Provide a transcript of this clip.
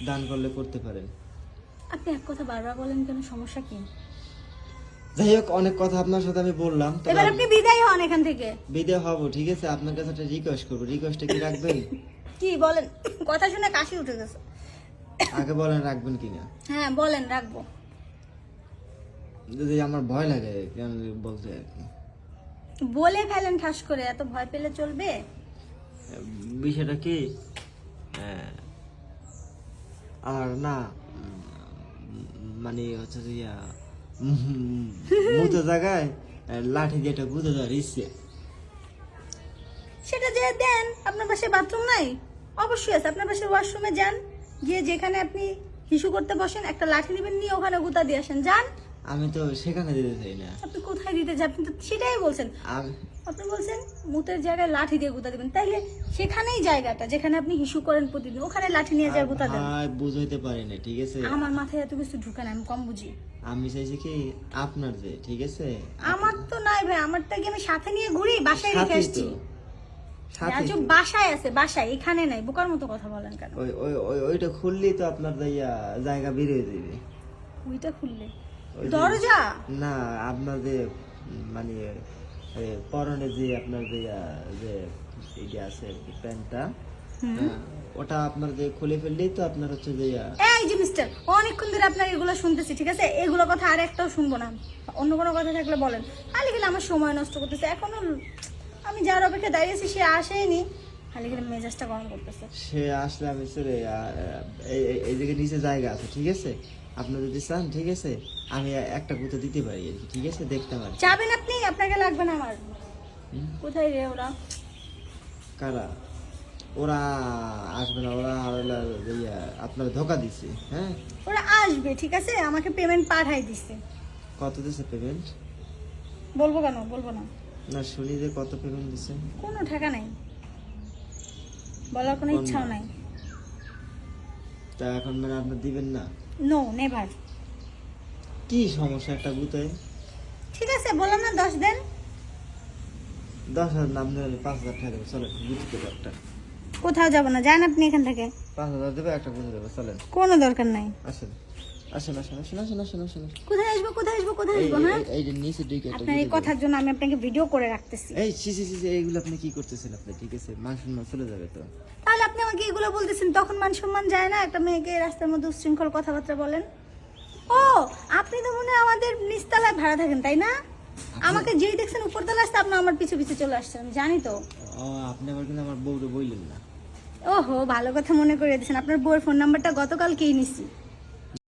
দান করলে করতে পারেন। আপনি এক কথা বারবার বলেন কেন, সমস্যা কি? যাই হোক, অনেক কথা আপনার সাথে আমি বললাম। এবার আপনি বিদায় হন এখান থেকে। বিদায় হব, ঠিক আছে? আপনার কাছে একটা রিকোয়েস্ট করবো, রিকোয়েস্টটা কি রাখবেন? কি বলেন? কথা শুনে কাশি উঠে গেছে। আগে বলেন রাখবেন কিনা। হ্যাঁ বলেন, রাখবো। যদি আমার ভয় লাগে কেন বলতে আর কি। বলে ফেলেন ঠাস করে, এত ভয় পেলে চলবে? বিষয়টা কি, আর না মানে হচ্ছে যে মতো জায়গায় লাঠি দিয়ে একটা গুঁতো দেওয়ার ইচ্ছে। সেটা যে দেন। আপনার পাশে বাথরুম নাই? অবশ্যই আছে। আপনার পাশে ওয়াশরুমে যান, গিয়ে যেখানে আপনি হিসু করতে বসেন একটা লাঠি নেবেন, নিয়ে ওখানে গুঁতা দিয়ে আসেন। যান। আমি তো সেখানে দিতে চাই না। আপনি কোথায় দিতে যান? আপনি তো সেটাই বলছেন। আপনি বলছেন মুতের জায়গায় লাঠি দিয়ে গুঁতা দিবেন, তাইলে সেখানেই জায়গাটা যেখানে আপনি হিসু করেন প্রতিদিন, ওখানে লাঠি নিয়ে যায় গুঁতা দেন। বুঝাইতে পারি না, ঠিক আছে? আমার মাথায় এত কিছু ঢুকে না, আমি কম বুঝি। আমি চাইছি কি আপনার যে, ঠিক আছে? আমার তো নাই ভাই, আমারটা কি আমি সাথে নিয়ে ঘুরি? বাসায় রেখে সাথেই আসছি। তো, সাথেই আজও তো। বাসায় আছে, বাসায়, এখানে নাই। বোকার মতো কথা বলেন কেন? ওইটা খুললেই তো আপনার জায়গা বেরিয়ে যাবে। ওইটা খুললে ওই যে- দরজা? না, আপনার যে মানে পরনে যে আপনার যে এইটা আছে আর কি, প্যান্টটা, ওটা আপনার যে খুলে ফেললেই তো আপনার হচ্ছে যে এই যে মিস্টার, অনেকক্ষণ ধরে আপনার এগুলো শুনতেছি, ঠিক আছে? এগুলো কথা আর একটাও শুনবো না। অন্য কোনো কথা থাকলে বলেন। খালি গেলে আমার সময় নষ্ট করতেছে। এখনো আমি যার অপেক্ষা দাঁড়িয়েছি সে আসেনি, খালি গেলে মেজাজটা গরম করতেছে। সে আসলে আমি চলে এই দিকে নিচে জায়গা আছে, ঠিক আছে? আপনি যদি চান, ঠিক আছে, আমি একটা গুঁতো দিতে পারি আর কি, ঠিক আছে? দেখতাম আর কি। যাবেন আপনি? আপনাকে লাগবে না আমার। কোথায় রে ওরা? কারা? ওরা আসবে না, ওরা আপনার ধোকা দিচ্ছে। হ্যাঁ, ওরা আসবে, ঠিক আছে? আমাকে পেমেন্ট পাঠাই দিচ্ছে। কত দিচ্ছে পেমেন্ট? বলবো কেন? বলবো না। না, শুনি যে কত পেমেন্ট দিচ্ছে। কোনো টাকা নাই, বলার কোনো ইচ্ছাও নাই। তা এখন মানে আপনি দিবেন না? No, never. কি সমস্যা একটা গুতায়? ঠিক আছে, বললাম না 10 দেন। 10,000 নাম দেবে, 5,000 টাকা দেবে, চলেন গুঁতো দেবো একটা। কোথাও যাব না, যান আপনি এখান থেকে। 5,000 দেবে, একটা গুঁতো দেবে, চলেন। কোনো দরকার নাই। আসেন আসেন আসেন আসেন আসেন আসেন আসেন আসেন। কোথায় আসবো, কোথায় আসবো, কোথায় আসবো? হ্যাঁ, এই যে নিচে দিকে একটা আপনার এই গুঁতো কথার জন্য আমি আপনাকে ভিডিও করে রাখতেছি। দেবে। এই সি সি সি সি, এইগুলো আপনি কি করতেছেন আপনি, ঠিক আছে? মান সম্মান চলে যাবে তো। তাহলে আপনি আমাকে এগুলো বলতেছেন, তখন মান সম্মান যায় না? একটা মেয়েকে রাস্তার মধ্যে উচ্ছৃঙ্খল কথাবার্তা বলেন। ও, আপনি তো মনে হয় আমাদের নিচতলায় ভাড়া থাকেন, তাই না? আমাকে যেই দেখছেন উপরতলা আসতে, আপনি আমার পিছু পিছু চলে আসছেন, আমি জানি তো। ও, আপনি আবার কিন্তু আমার বউরে বললেন না। ওহো, ভালো কথা মনে করে দিয়েছেন। আপনার বউয়ের ফোন নাম্বারটা গতকালকেই নিছি।